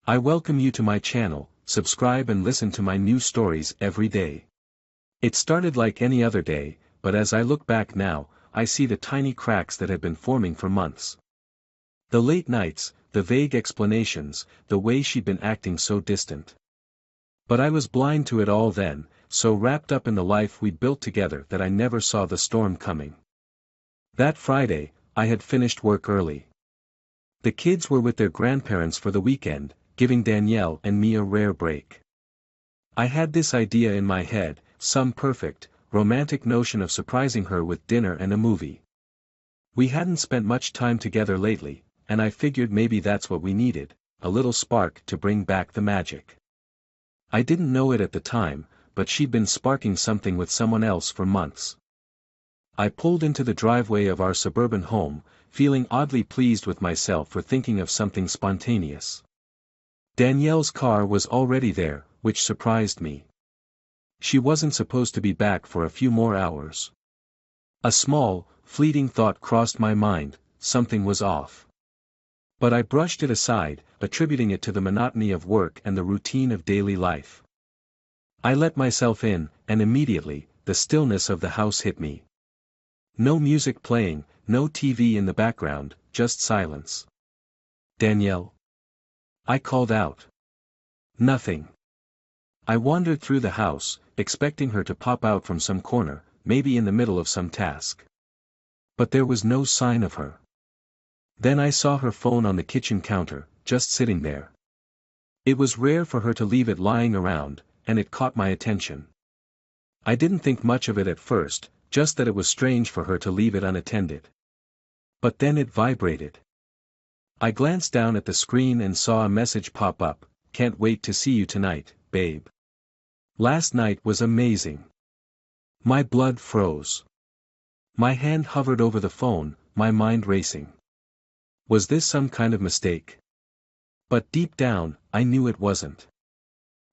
I welcome you to my channel. Subscribe and listen to my new stories every day. It started like any other day, but as I look back now, I see the tiny cracks that had been forming for months. The late nights, the vague explanations, the way she'd been acting so distant. But I was blind to it all then, so wrapped up in the life we'd built together that I never saw the storm coming. That Friday, I had finished work early. The kids were with their grandparents for the weekend, giving Danielle and me a rare break. I had this idea in my head, some perfect, romantic notion of surprising her with dinner and a movie. We hadn't spent much time together lately, and I figured maybe that's what we needed, a little spark to bring back the magic. I didn't know it at the time, but she'd been sparking something with someone else for months. I pulled into the driveway of our suburban home, feeling oddly pleased with myself for thinking of something spontaneous. Danielle's car was already there, which surprised me. She wasn't supposed to be back for a few more hours. A small, fleeting thought crossed my mind, something was off. But I brushed it aside, attributing it to the monotony of work and the routine of daily life. I let myself in, and immediately, the stillness of the house hit me. No music playing, no TV in the background, just silence. "Danielle?" I called out. Nothing. I wandered through the house, expecting her to pop out from some corner, maybe in the middle of some task. But there was no sign of her. Then I saw her phone on the kitchen counter, just sitting there. It was rare for her to leave it lying around, and it caught my attention. I didn't think much of it at first, just that it was strange for her to leave it unattended. But then it vibrated. I glanced down at the screen and saw a message pop up, "Can't wait to see you tonight, babe. Last night was amazing." My blood froze. My hand hovered over the phone, my mind racing. Was this some kind of mistake? But deep down, I knew it wasn't.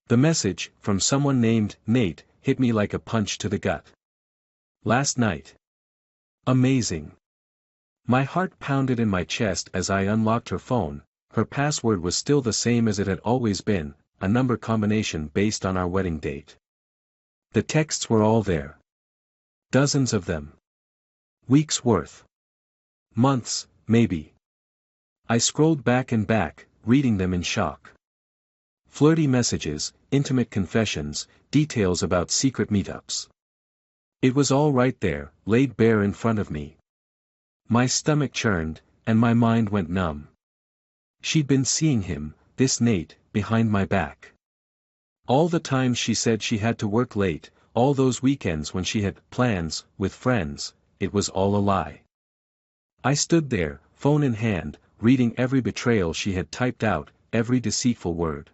The message, from someone named Nate, hit me like a punch to the gut. Last night. Amazing. My heart pounded in my chest as I unlocked her phone. Her password was still the same as it had always been, a number combination based on our wedding date. The texts were all there. Dozens of them. Weeks worth. Months, maybe. I scrolled back and back, reading them in shock. Flirty messages, intimate confessions, details about secret meetups. It was all right there, laid bare in front of me. My stomach churned, and my mind went numb. She'd been seeing him, this Nate, behind my back. All the times she said she had to work late, all those weekends when she had plans with friends, it was all a lie. I stood there, phone in hand, reading every betrayal she had typed out, every deceitful word.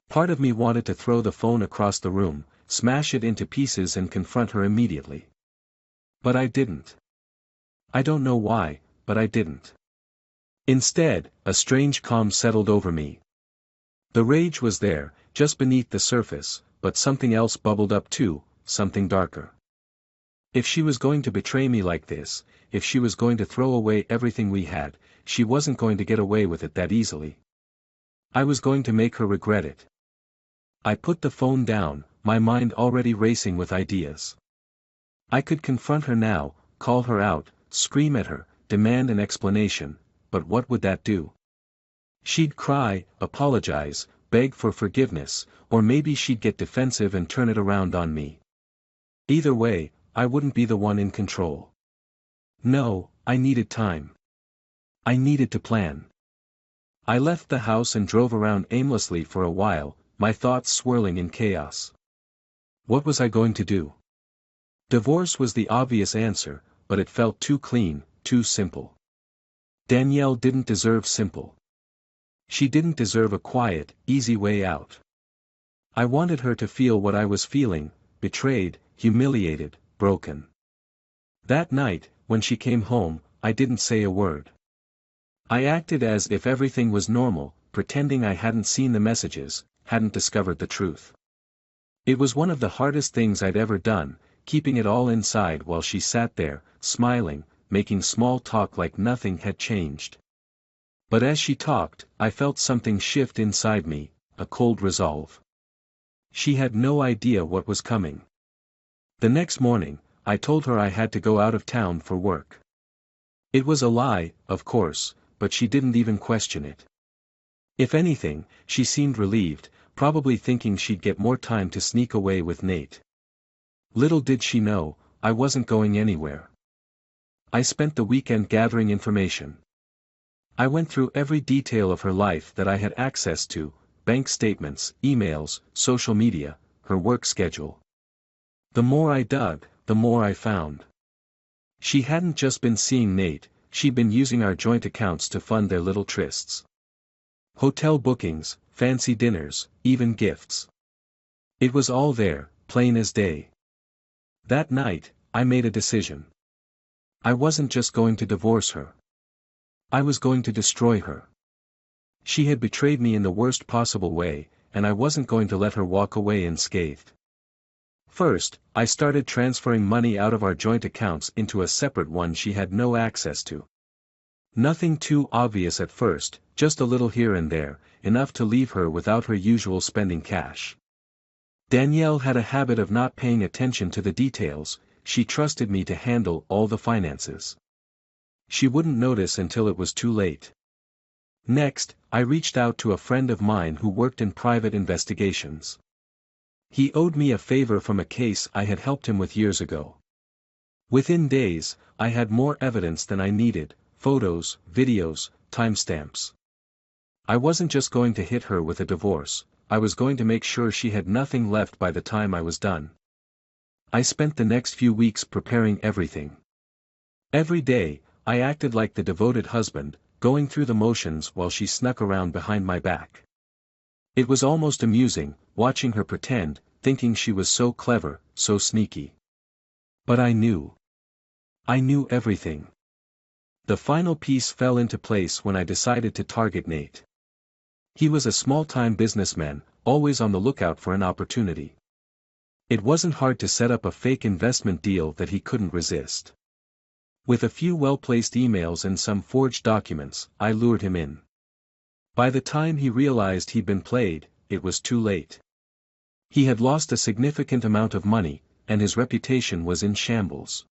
Part of me wanted to throw the phone across the room, smash it into pieces and confront her immediately. But I didn't. I don't know why, but I didn't. Instead, a strange calm settled over me. The rage was there, just beneath the surface, but something else bubbled up too, something darker. If she was going to betray me like this, if she was going to throw away everything we had, she wasn't going to get away with it that easily. I was going to make her regret it. I put the phone down, my mind already racing with ideas. I could confront her now, call her out, scream at her, demand an explanation, but what would that do? She'd cry, apologize, beg for forgiveness, or maybe she'd get defensive and turn it around on me. Either way, I wouldn't be the one in control. No, I needed time. I needed to plan. I left the house and drove around aimlessly for a while, my thoughts swirling in chaos. What was I going to do? Divorce was the obvious answer, but it felt too clean, too simple. Danielle didn't deserve simple. She didn't deserve a quiet, easy way out. I wanted her to feel what I was feeling, betrayed, humiliated, broken. That night, when she came home, I didn't say a word. I acted as if everything was normal, pretending I hadn't seen the messages, hadn't discovered the truth. It was one of the hardest things I'd ever done, keeping it all inside while she sat there, smiling, making small talk like nothing had changed. But as she talked, I felt something shift inside me, a cold resolve. She had no idea what was coming. The next morning, I told her I had to go out of town for work. It was a lie, of course, but she didn't even question it. If anything, she seemed relieved, probably thinking she'd get more time to sneak away with Nate. Little did she know, I wasn't going anywhere. I spent the weekend gathering information. I went through every detail of her life that I had access to: bank statements, emails, social media, her work schedule. The more I dug, the more I found. She hadn't just been seeing Nate, she'd been using our joint accounts to fund their little trysts. Hotel bookings, fancy dinners, even gifts. It was all there, plain as day. That night, I made a decision. I wasn't just going to divorce her. I was going to destroy her. She had betrayed me in the worst possible way, and I wasn't going to let her walk away unscathed. First, I started transferring money out of our joint accounts into a separate one she had no access to. Nothing too obvious at first, just a little here and there, enough to leave her without her usual spending cash. Danielle had a habit of not paying attention to the details, she trusted me to handle all the finances. She wouldn't notice until it was too late. Next, I reached out to a friend of mine who worked in private investigations. He owed me a favor from a case I had helped him with years ago. Within days, I had more evidence than I needed: photos, videos, timestamps. I wasn't just going to hit her with a divorce, I was going to make sure she had nothing left by the time I was done. I spent the next few weeks preparing everything. Every day, I acted like the devoted husband, going through the motions while she snuck around behind my back. It was almost amusing, watching her pretend, thinking she was so clever, so sneaky. But I knew. I knew everything. The final piece fell into place when I decided to target Nate. He was a small-time businessman, always on the lookout for an opportunity. It wasn't hard to set up a fake investment deal that he couldn't resist. With a few well-placed emails and some forged documents, I lured him in. By the time he realized he'd been played, it was too late. He had lost a significant amount of money, and his reputation was in shambles.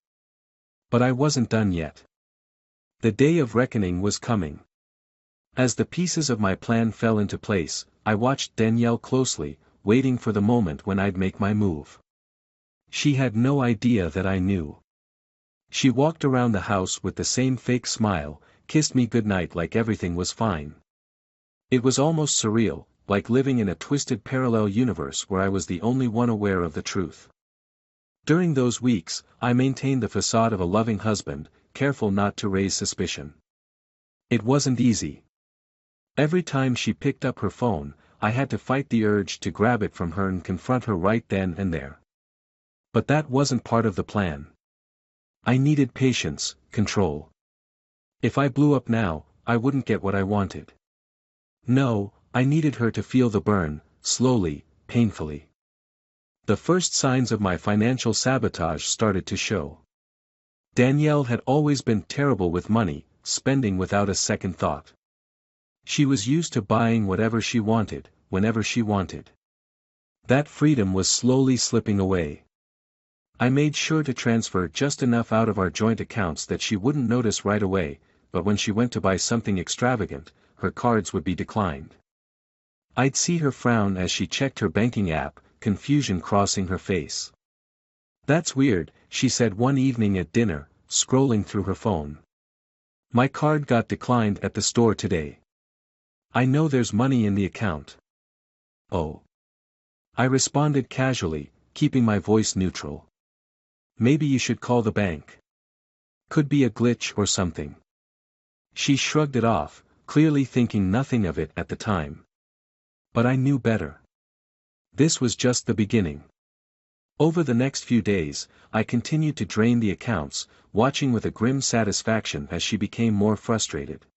But I wasn't done yet. The day of reckoning was coming. As the pieces of my plan fell into place, I watched Danielle closely, waiting for the moment when I'd make my move. She had no idea that I knew. She walked around the house with the same fake smile, kissed me goodnight like everything was fine. It was almost surreal, like living in a twisted parallel universe where I was the only one aware of the truth. During those weeks, I maintained the facade of a loving husband, careful not to raise suspicion. It wasn't easy. Every time she picked up her phone, I had to fight the urge to grab it from her and confront her right then and there. But that wasn't part of the plan. I needed patience, control. If I blew up now, I wouldn't get what I wanted. No, I needed her to feel the burn, slowly, painfully. The first signs of my financial sabotage started to show. Danielle had always been terrible with money, spending without a second thought. She was used to buying whatever she wanted, whenever she wanted. That freedom was slowly slipping away. I made sure to transfer just enough out of our joint accounts that she wouldn't notice right away, but when she went to buy something extravagant, her cards would be declined. I'd see her frown as she checked her banking app, confusion crossing her face. "That's weird," she said one evening at dinner, scrolling through her phone. "My card got declined at the store today. I know there's money in the account." "Oh." I responded casually, keeping my voice neutral. "Maybe you should call the bank. Could be a glitch or something." She shrugged it off, clearly thinking nothing of it at the time. But I knew better. This was just the beginning. Over the next few days, I continued to drain the accounts, watching with a grim satisfaction as she became more frustrated.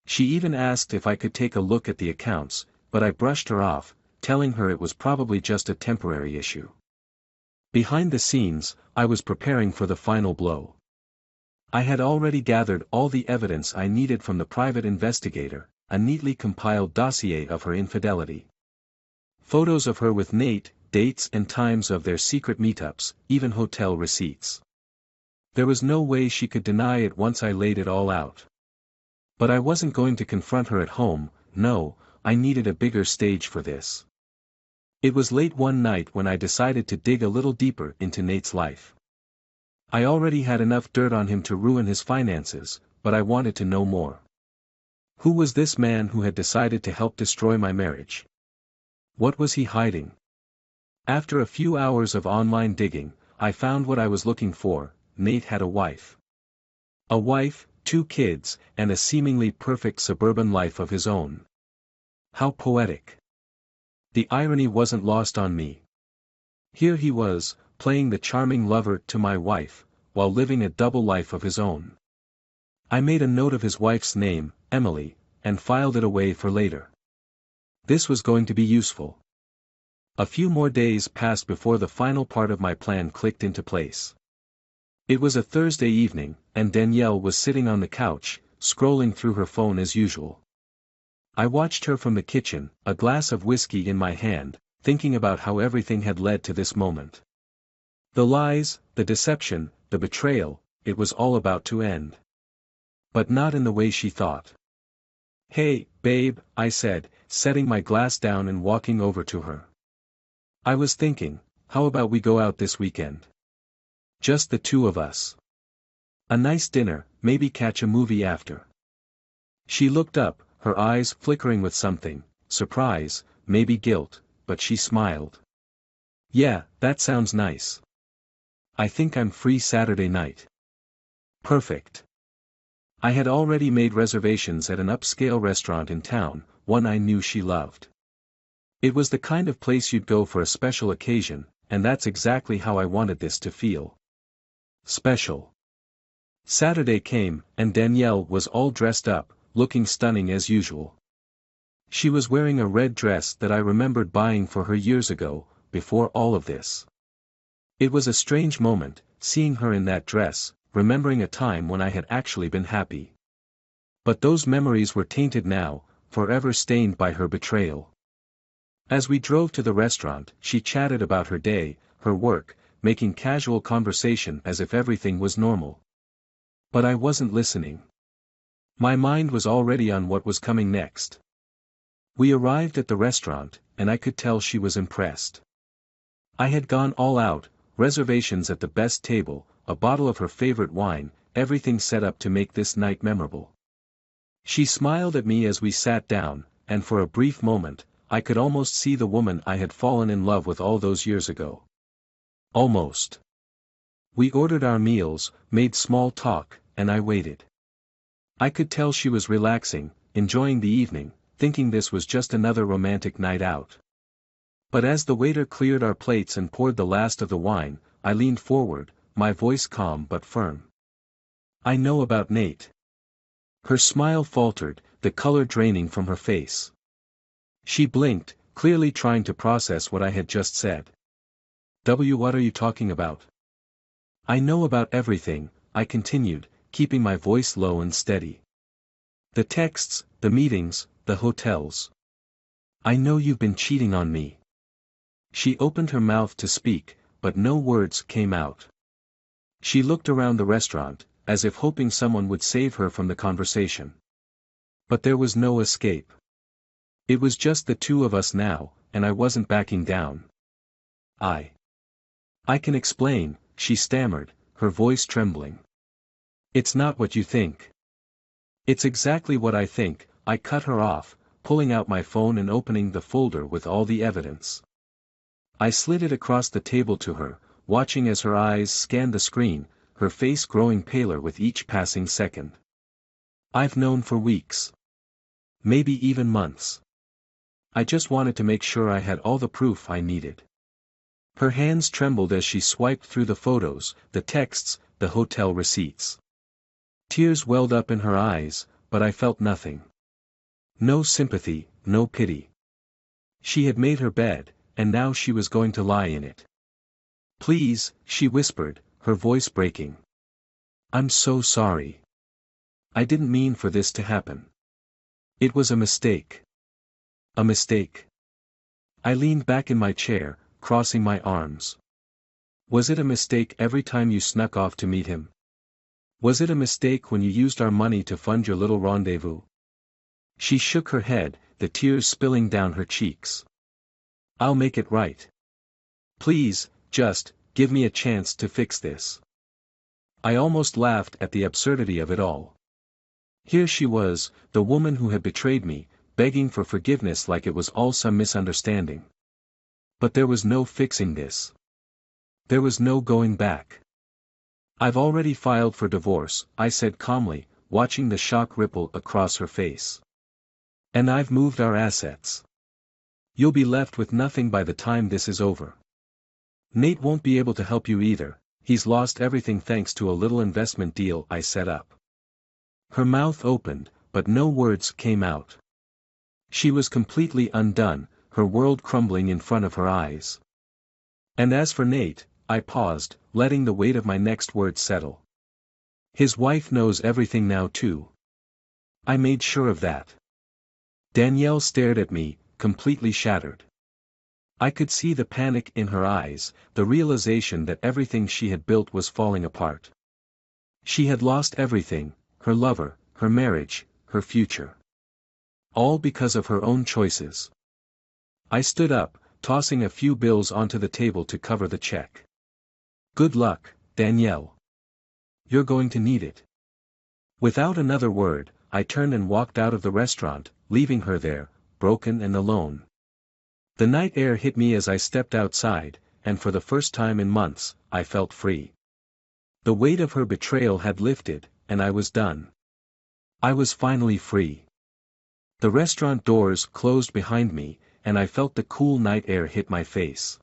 She even asked if I could take a look at the accounts, but I brushed her off, telling her it was probably just a temporary issue. Behind the scenes, I was preparing for the final blow. I had already gathered all the evidence I needed from the private investigator, a neatly compiled dossier of her infidelity. Photos of her with Nate, dates and times of their secret meetups, even hotel receipts. There was no way she could deny it once I laid it all out. But I wasn't going to confront her at home, no, I needed a bigger stage for this. It was late one night when I decided to dig a little deeper into Nate's life. I already had enough dirt on him to ruin his finances, but I wanted to know more. Who was this man who had decided to help destroy my marriage? What was he hiding? After a few hours of online digging, I found what I was looking for. Nate had a wife. A wife, 2 kids, and a seemingly perfect suburban life of his own. How poetic. The irony wasn't lost on me. Here he was, playing the charming lover to my wife, while living a double life of his own. I made a note of his wife's name, Emily, and filed it away for later. This was going to be useful. A few more days passed before the final part of my plan clicked into place. It was a Thursday evening, and Danielle was sitting on the couch, scrolling through her phone as usual. I watched her from the kitchen, a glass of whiskey in my hand, thinking about how everything had led to this moment. The lies, the deception, the betrayal, it was all about to end. But not in the way she thought. "Hey, babe," I said, setting my glass down and walking over to her. "I was thinking, how about we go out this weekend? Just the 2 of us. A nice dinner, maybe catch a movie after." She looked up, her eyes flickering with something, surprise, maybe guilt, but she smiled. "Yeah, that sounds nice. I think I'm free Saturday night." Perfect. I had already made reservations at an upscale restaurant in town, one I knew she loved. It was the kind of place you'd go for a special occasion, and that's exactly how I wanted this to feel. Special. Saturday came, and Danielle was all dressed up, looking stunning as usual. She was wearing a red dress that I remembered buying for her years ago, before all of this. It was a strange moment, seeing her in that dress, remembering a time when I had actually been happy. But those memories were tainted now, forever stained by her betrayal. As we drove to the restaurant, she chatted about her day, her work, making casual conversation as if everything was normal. But I wasn't listening. My mind was already on what was coming next. We arrived at the restaurant, and I could tell she was impressed. I had gone all out, reservations at the best table, a bottle of her favorite wine, everything set up to make this night memorable. She smiled at me as we sat down, and for a brief moment, I could almost see the woman I had fallen in love with all those years ago. Almost. We ordered our meals, made small talk, and I waited. I could tell she was relaxing, enjoying the evening, thinking this was just another romantic night out. But as the waiter cleared our plates and poured the last of the wine, I leaned forward, my voice calm but firm. "I know about Nate." Her smile faltered, the color draining from her face. She blinked, clearly trying to process what I had just said. What are you talking about?" "I know about everything," I continued, keeping my voice low and steady. "The texts, the meetings, the hotels. I know you've been cheating on me." She opened her mouth to speak, but no words came out. She looked around the restaurant, as if hoping someone would save her from the conversation. But there was no escape. It was just the 2 of us now, and I wasn't backing down. I can explain," she stammered, her voice trembling. "It's not what you think." "It's exactly what I think," I cut her off, pulling out my phone and opening the folder with all the evidence. I slid it across the table to her, watching as her eyes scanned the screen, her face growing paler with each passing second. "I've known for weeks. Maybe even months. I just wanted to make sure I had all the proof I needed." Her hands trembled as she swiped through the photos, the texts, the hotel receipts. Tears welled up in her eyes, but I felt nothing. No sympathy, no pity. She had made her bed, and now she was going to lie in it. "Please," she whispered, her voice breaking. I'm so sorry. I didn't mean for this to happen. It was a mistake. A mistake. I leaned back in my chair, crossing my arms. Was it a mistake every time you snuck off to meet him? Was it a mistake when you used our money to fund your little rendezvous? She shook her head, the tears spilling down her cheeks. I'll make it right. Please, just, give me a chance to fix this. I almost laughed at the absurdity of it all. Here she was, the woman who had betrayed me, begging for forgiveness like it was all some misunderstanding. But there was no fixing this. There was no going back. I've already filed for divorce, I said calmly, watching the shock ripple across her face. And I've moved our assets. You'll be left with nothing by the time this is over. Nate won't be able to help you either, he's lost everything thanks to a little investment deal I set up. Her mouth opened, but no words came out. She was completely undone, her world crumbling in front of her eyes. And as for Nate, I paused, letting the weight of my next word settle. His wife knows everything now too. I made sure of that. Danielle stared at me, completely shattered. I could see the panic in her eyes, the realization that everything she had built was falling apart. She had lost everything, her lover, her marriage, her future. All because of her own choices. I stood up, tossing a few bills onto the table to cover the check. Good luck, Danielle. You're going to need it. Without another word, I turned and walked out of the restaurant, leaving her there, broken and alone. The night air hit me as I stepped outside, and for the first time in months, I felt free. The weight of her betrayal had lifted, and I was done. I was finally free. The restaurant doors closed behind me, and I felt the cool night air hit my face.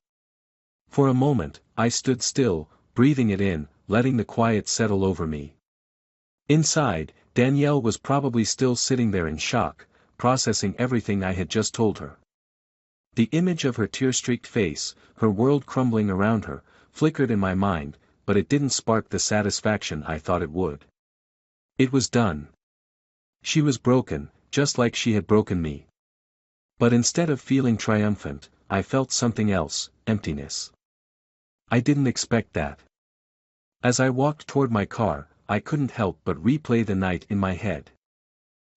For a moment, I stood still, breathing it in, letting the quiet settle over me. Inside, Danielle was probably still sitting there in shock, processing everything I had just told her. The image of her tear-streaked face, her world crumbling around her, flickered in my mind, but it didn't spark the satisfaction I thought it would. It was done. She was broken, just like she had broken me. But instead of feeling triumphant, I felt something else, emptiness. I didn't expect that. As I walked toward my car, I couldn't help but replay the night in my head.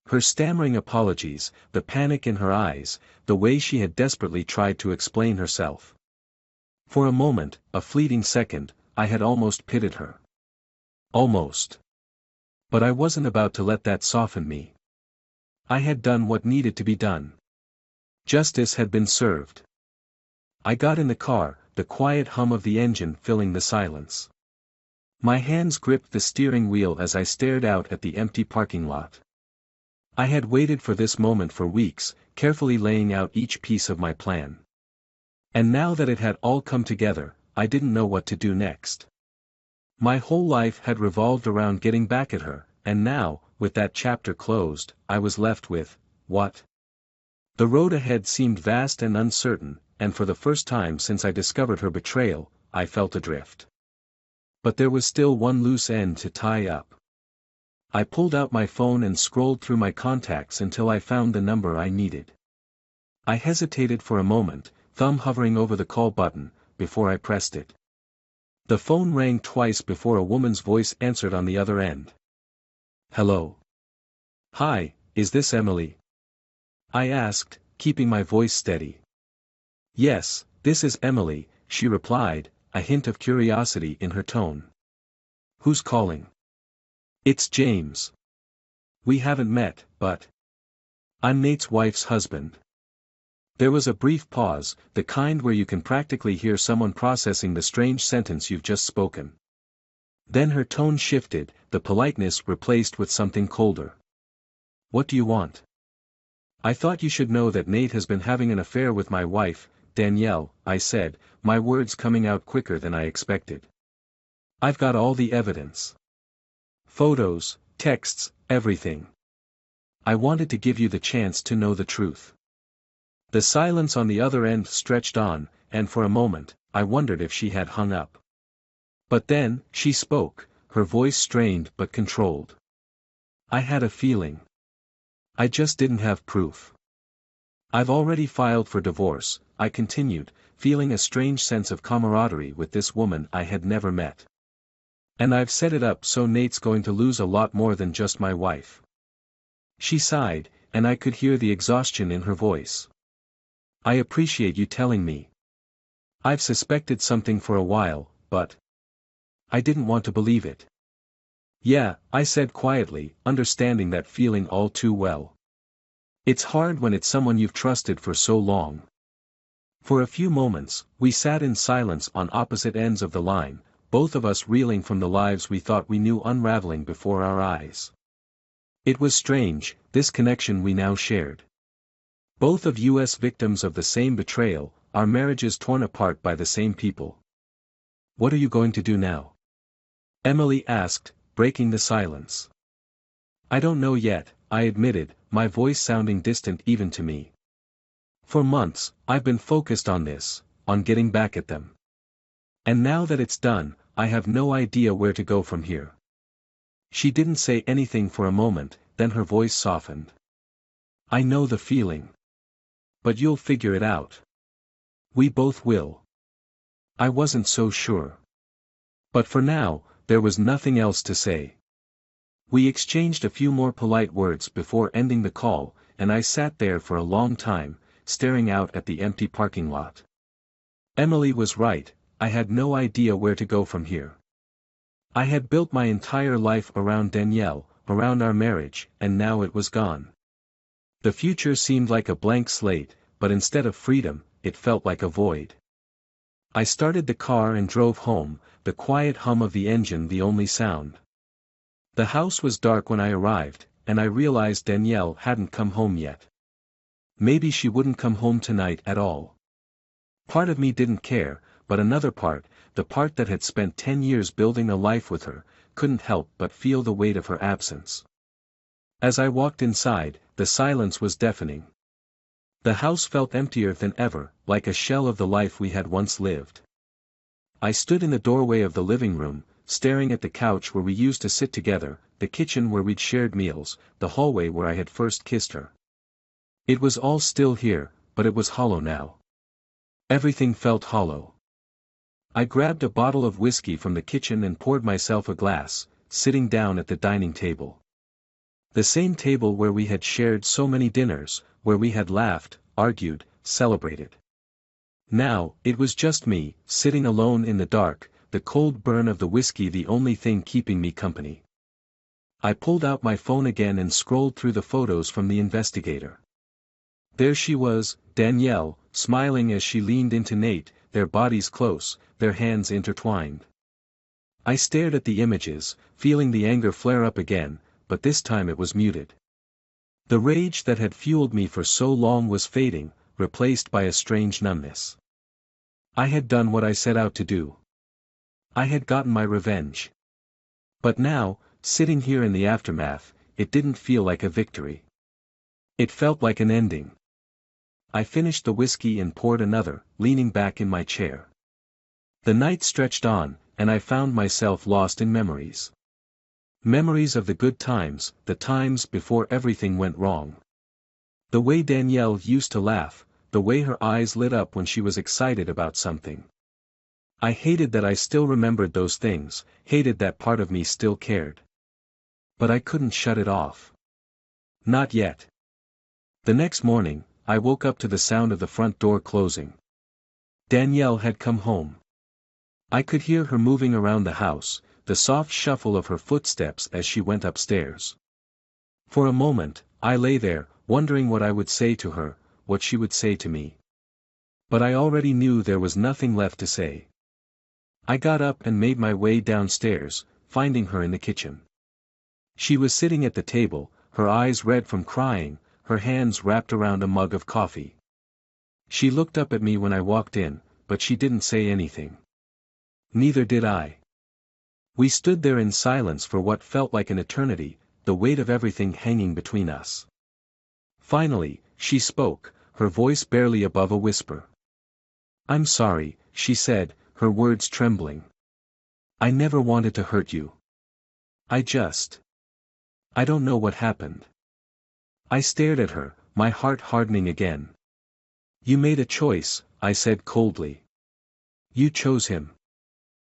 Her stammering apologies, the panic in her eyes, the way she had desperately tried to explain herself. For a moment, a fleeting second, I had almost pitied her. Almost. But I wasn't about to let that soften me. I had done what needed to be done. Justice had been served. I got in the car, the quiet hum of the engine filling the silence. My hands gripped the steering wheel as I stared out at the empty parking lot. I had waited for this moment for weeks, carefully laying out each piece of my plan. And now that it had all come together, I didn't know what to do next. My whole life had revolved around getting back at her, and now, with that chapter closed, I was left with, what? The road ahead seemed vast and uncertain, and for the first time since I discovered her betrayal, I felt adrift. But there was still one loose end to tie up. I pulled out my phone and scrolled through my contacts until I found the number I needed. I hesitated for a moment, thumb hovering over the call button, before I pressed it. The phone rang twice before a woman's voice answered on the other end. Hello. Hi, is this Emily? I asked, keeping my voice steady. Yes, this is Emily, she replied, a hint of curiosity in her tone. Who's calling? It's James. We haven't met, but I'm Nate's wife's husband. There was a brief pause, the kind where you can practically hear someone processing the strange sentence you've just spoken. Then her tone shifted, the politeness replaced with something colder. What do you want? I thought you should know that Nate has been having an affair with my wife, Danielle, I said, my words coming out quicker than I expected. I've got all the evidence. Photos, texts, everything. I wanted to give you the chance to know the truth. The silence on the other end stretched on, and for a moment, I wondered if she had hung up. But then, she spoke, her voice strained but controlled. I had a feeling. I just didn't have proof. I've already filed for divorce, I continued, feeling a strange sense of camaraderie with this woman I had never met. And I've set it up so Nate's going to lose a lot more than just my wife. She sighed, and I could hear the exhaustion in her voice. I appreciate you telling me. I've suspected something for a while, but I didn't want to believe it. Yeah, I said quietly, understanding that feeling all too well. It's hard when it's someone you've trusted for so long. For a few moments, we sat in silence on opposite ends of the line, both of us reeling from the lives we thought we knew unraveling before our eyes. It was strange, this connection we now shared. Both of us victims of the same betrayal, our marriages torn apart by the same people. What are you going to do now? Emily asked, breaking the silence. I don't know yet, I admitted, my voice sounding distant even to me. For months, I've been focused on this, on getting back at them. And now that it's done, I have no idea where to go from here. She didn't say anything for a moment, then her voice softened. I know the feeling. But you'll figure it out. We both will. I wasn't so sure. But for now, there was nothing else to say. We exchanged a few more polite words before ending the call, and I sat there for a long time, staring out at the empty parking lot. Emily was right, I had no idea where to go from here. I had built my entire life around Danielle, around our marriage, and now it was gone. The future seemed like a blank slate, but instead of freedom, it felt like a void. I started the car and drove home, the quiet hum of the engine the only sound. The house was dark when I arrived, and I realized Danielle hadn't come home yet. Maybe she wouldn't come home tonight at all. Part of me didn't care, but another part, the part that had spent 10 years building a life with her, couldn't help but feel the weight of her absence. As I walked inside, the silence was deafening. The house felt emptier than ever, like a shell of the life we had once lived. I stood in the doorway of the living room, staring at the couch where we used to sit together, the kitchen where we'd shared meals, the hallway where I had first kissed her. It was all still here, but it was hollow now. Everything felt hollow. I grabbed a bottle of whiskey from the kitchen and poured myself a glass, sitting down at the dining table. The same table where we had shared so many dinners, where we had laughed, argued, celebrated. Now, it was just me, sitting alone in the dark, the cold burn of the whiskey the only thing keeping me company. I pulled out my phone again and scrolled through the photos from the investigator. There she was, Danielle, smiling as she leaned into Nate, their bodies close, their hands intertwined. I stared at the images, feeling the anger flare up again, but this time it was muted. The rage that had fueled me for so long was fading, replaced by a strange numbness. I had done what I set out to do. I had gotten my revenge. But now, sitting here in the aftermath, it didn't feel like a victory. It felt like an ending. I finished the whiskey and poured another, leaning back in my chair. The night stretched on, and I found myself lost in memories. Memories of the good times, the times before everything went wrong. The way Danielle used to laugh, the way her eyes lit up when she was excited about something. I hated that I still remembered those things, hated that part of me still cared. But I couldn't shut it off. Not yet. The next morning, I woke up to the sound of the front door closing. Danielle had come home. I could hear her moving around the house, the soft shuffle of her footsteps as she went upstairs. For a moment, I lay there, wondering what I would say to her, what she would say to me. But I already knew there was nothing left to say. I got up and made my way downstairs, finding her in the kitchen. She was sitting at the table, her eyes red from crying, her hands wrapped around a mug of coffee. She looked up at me when I walked in, but she didn't say anything. Neither did I. We stood there in silence for what felt like an eternity, the weight of everything hanging between us. Finally, she spoke, her voice barely above a whisper. "I'm sorry," she said, her words trembling. "I never wanted to hurt you. I don't know what happened. I stared at her, my heart hardening again. You made a choice, I said coldly. You chose him.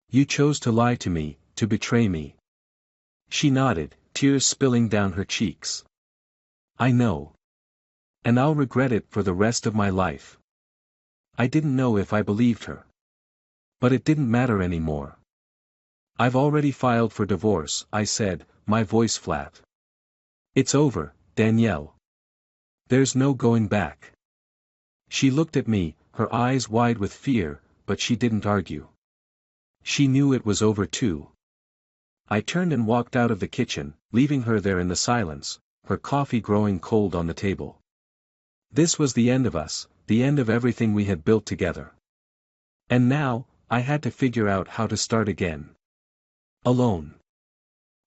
You chose to lie to me, to betray me. She nodded, tears spilling down her cheeks. I know. And I'll regret it for the rest of my life. I didn't know if I believed her. But it didn't matter anymore. I've already filed for divorce, I said, my voice flat. It's over, Danielle. There's no going back. She looked at me, her eyes wide with fear, but she didn't argue. She knew it was over too. I turned and walked out of the kitchen, leaving her there in the silence, her coffee growing cold on the table. This was the end of us, the end of everything we had built together. And now, I had to figure out how to start again. Alone.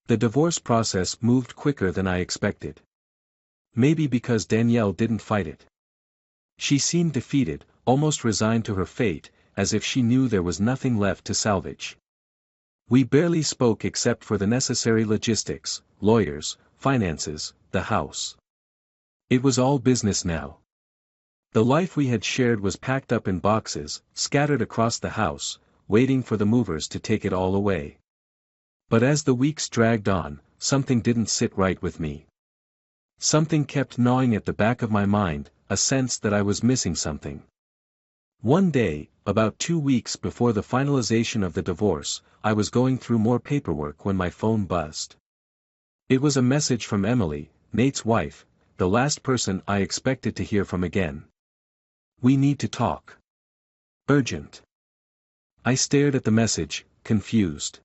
The divorce process moved quicker than I expected. Maybe because Danielle didn't fight it. She seemed defeated, almost resigned to her fate, as if she knew there was nothing left to salvage. We barely spoke except for the necessary logistics, lawyers, finances, the house. It was all business now. The life we had shared was packed up in boxes, scattered across the house, waiting for the movers to take it all away. But as the weeks dragged on, something didn't sit right with me. Something kept gnawing at the back of my mind, a sense that I was missing something. One day, about 2 weeks before the finalization of the divorce, I was going through more paperwork when my phone buzzed. It was a message from Emily, Nate's wife, the last person I expected to hear from again. We need to talk. Urgent. I stared at the message, confused.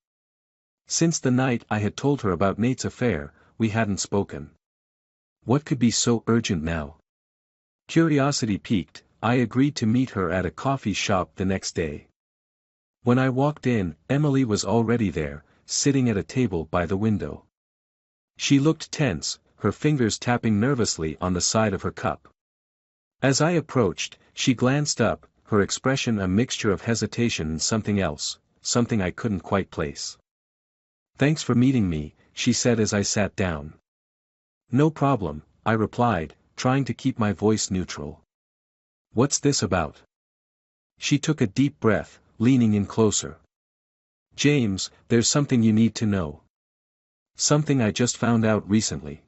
Since the night I had told her about Nate's affair, we hadn't spoken. What could be so urgent now? Curiosity piqued, I agreed to meet her at a coffee shop the next day. When I walked in, Emily was already there, sitting at a table by the window. She looked tense, her fingers tapping nervously on the side of her cup. As I approached, she glanced up, her expression a mixture of hesitation and something else, something I couldn't quite place. Thanks for meeting me, she said as I sat down. No problem, I replied, trying to keep my voice neutral. What's this about? She took a deep breath, leaning in closer. James, there's something you need to know. Something I just found out recently.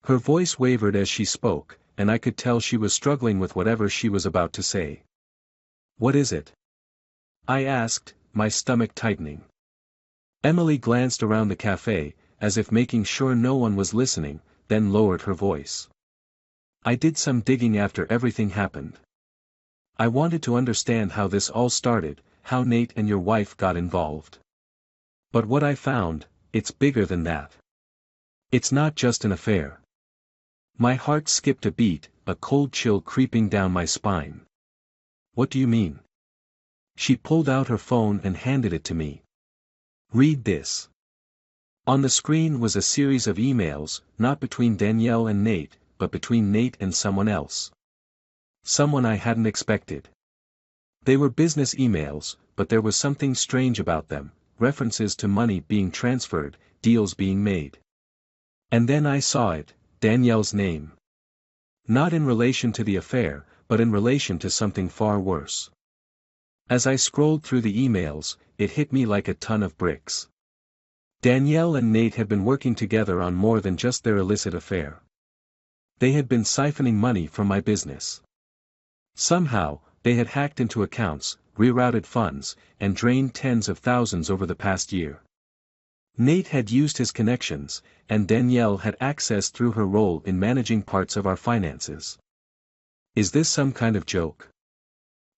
Her voice wavered as she spoke, and I could tell she was struggling with whatever she was about to say. What is it? I asked, my stomach tightening. Emily glanced around the cafe, as if making sure no one was listening, then lowered her voice. I did some digging after everything happened. I wanted to understand how this all started, how Nate and your wife got involved. But what I found, it's bigger than that. It's not just an affair. My heart skipped a beat, a cold chill creeping down my spine. What do you mean? She pulled out her phone and handed it to me. Read this. On the screen was a series of emails, not between Danielle and Nate, but between Nate and someone else. Someone I hadn't expected. They were business emails, but there was something strange about them, references to money being transferred, deals being made. And then I saw it, Danielle's name. Not in relation to the affair, but in relation to something far worse. As I scrolled through the emails, it hit me like a ton of bricks. Danielle and Nate had been working together on more than just their illicit affair. They had been siphoning money from my business. Somehow, they had hacked into accounts, rerouted funds, and drained tens of thousands over the past year. Nate had used his connections, and Danielle had access through her role in managing parts of our finances. Is this some kind of joke?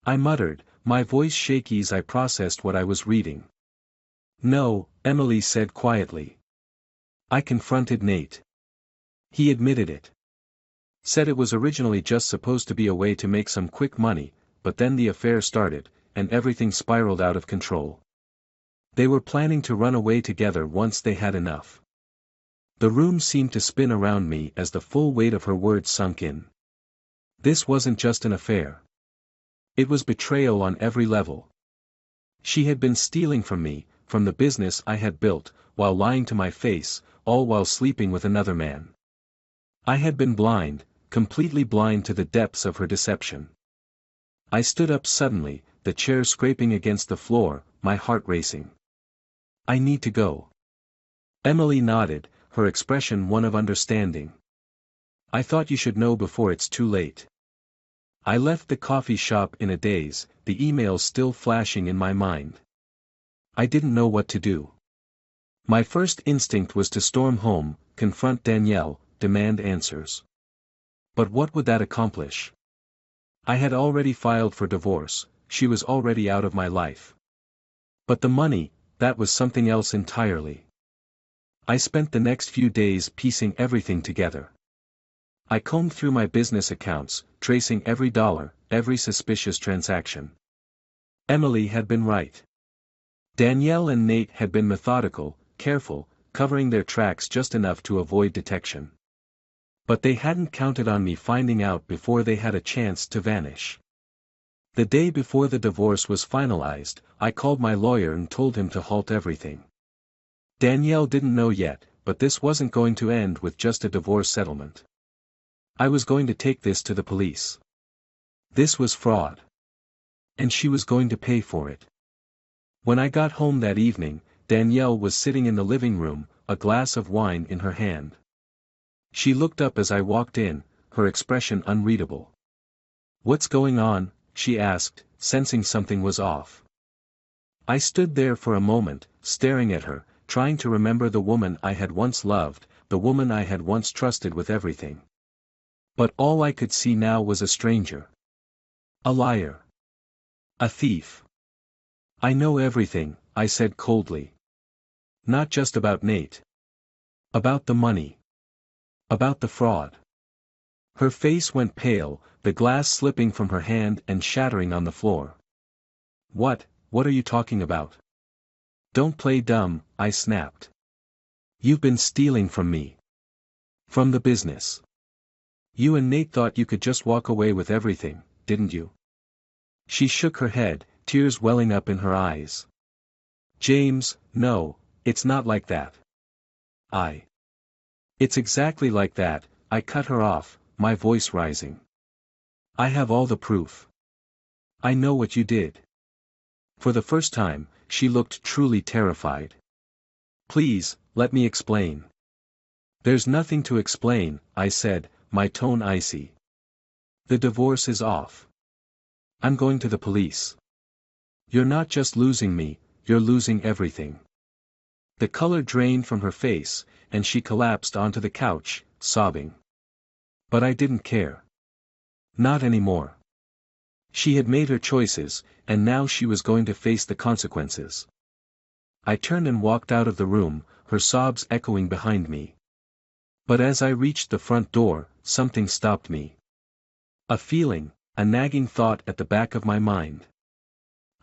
I muttered, my voice shaky as I processed what I was reading. No, Emily said quietly. I confronted Nate. He admitted it. Said it was originally just supposed to be a way to make some quick money, but then the affair started, and everything spiraled out of control. They were planning to run away together once they had enough. The room seemed to spin around me as the full weight of her words sunk in. This wasn't just an affair. It was betrayal on every level. She had been stealing from me, from the business I had built, while lying to my face, all while sleeping with another man. I had been blind, completely blind to the depths of her deception. I stood up suddenly, the chair scraping against the floor, my heart racing. I need to go. Emily nodded, her expression one of understanding. I thought you should know before it's too late. I left the coffee shop in a daze, the emails still flashing in my mind. I didn't know what to do. My first instinct was to storm home, confront Danielle, demand answers. But what would that accomplish? I had already filed for divorce, she was already out of my life. But the money, that was something else entirely. I spent the next few days piecing everything together. I combed through my business accounts, tracing every dollar, every suspicious transaction. Emily had been right. Danielle and Nate had been methodical, careful, covering their tracks just enough to avoid detection. But they hadn't counted on me finding out before they had a chance to vanish. The day before the divorce was finalized, I called my lawyer and told him to halt everything. Danielle didn't know yet, but this wasn't going to end with just a divorce settlement. I was going to take this to the police. This was fraud. And she was going to pay for it. When I got home that evening, Danielle was sitting in the living room, a glass of wine in her hand. She looked up as I walked in, her expression unreadable. "What's going on?" she asked, sensing something was off. I stood there for a moment, staring at her, trying to remember the woman I had once loved, the woman I had once trusted with everything. But all I could see now was a stranger. A liar. A thief. "I know everything," I said coldly. "Not just about Nate. About the money. About the fraud." Her face went pale, the glass slipping from her hand and shattering on the floor. What are you talking about?" "Don't play dumb," I snapped. "You've been stealing from me. From the business. You and Nate thought you could just walk away with everything, didn't you?" She shook her head, tears welling up in her eyes. "James, no, it's not like that. It's exactly like that," I cut her off, my voice rising. "I have all the proof. I know what you did." For the first time, she looked truly terrified. "Please, let me explain." "There's nothing to explain," I said, my tone icy. "The divorce is off. I'm going to the police. You're not just losing me, you're losing everything." The color drained from her face, and she collapsed onto the couch, sobbing. But I didn't care. Not anymore. She had made her choices, and now she was going to face the consequences. I turned and walked out of the room, her sobs echoing behind me. But as I reached the front door, something stopped me. A feeling, a nagging thought at the back of my mind.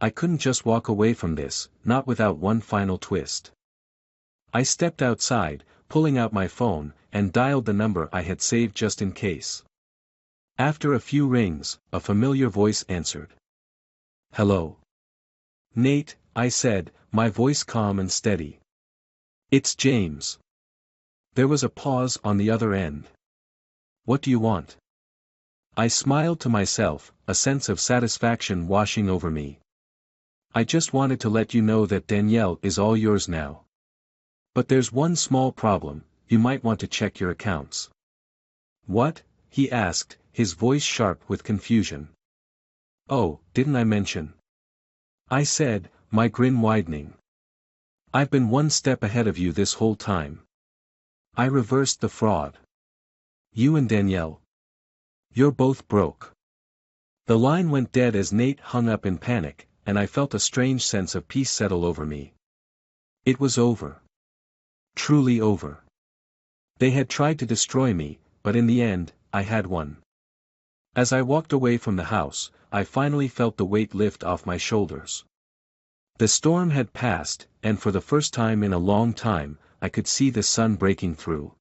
I couldn't just walk away from this, not without one final twist. I stepped outside, pulling out my phone, and dialed the number I had saved just in case. After a few rings, a familiar voice answered. "Hello." "Nate," I said, my voice calm and steady. "It's James." There was a pause on the other end. "What do you want?" I smiled to myself, a sense of satisfaction washing over me. "I just wanted to let you know that Danielle is all yours now. But there's one small problem, you might want to check your accounts." "What?" he asked, his voice sharp with confusion. "Oh, didn't I mention?" I said, my grin widening. "I've been one step ahead of you this whole time. I reversed the fraud. You and Danielle. You're both broke." The line went dead as Nate hung up in panic, and I felt a strange sense of peace settle over me. It was over. Truly over. They had tried to destroy me, but in the end, I had won. As I walked away from the house, I finally felt the weight lift off my shoulders. The storm had passed, and for the first time in a long time, I could see the sun breaking through.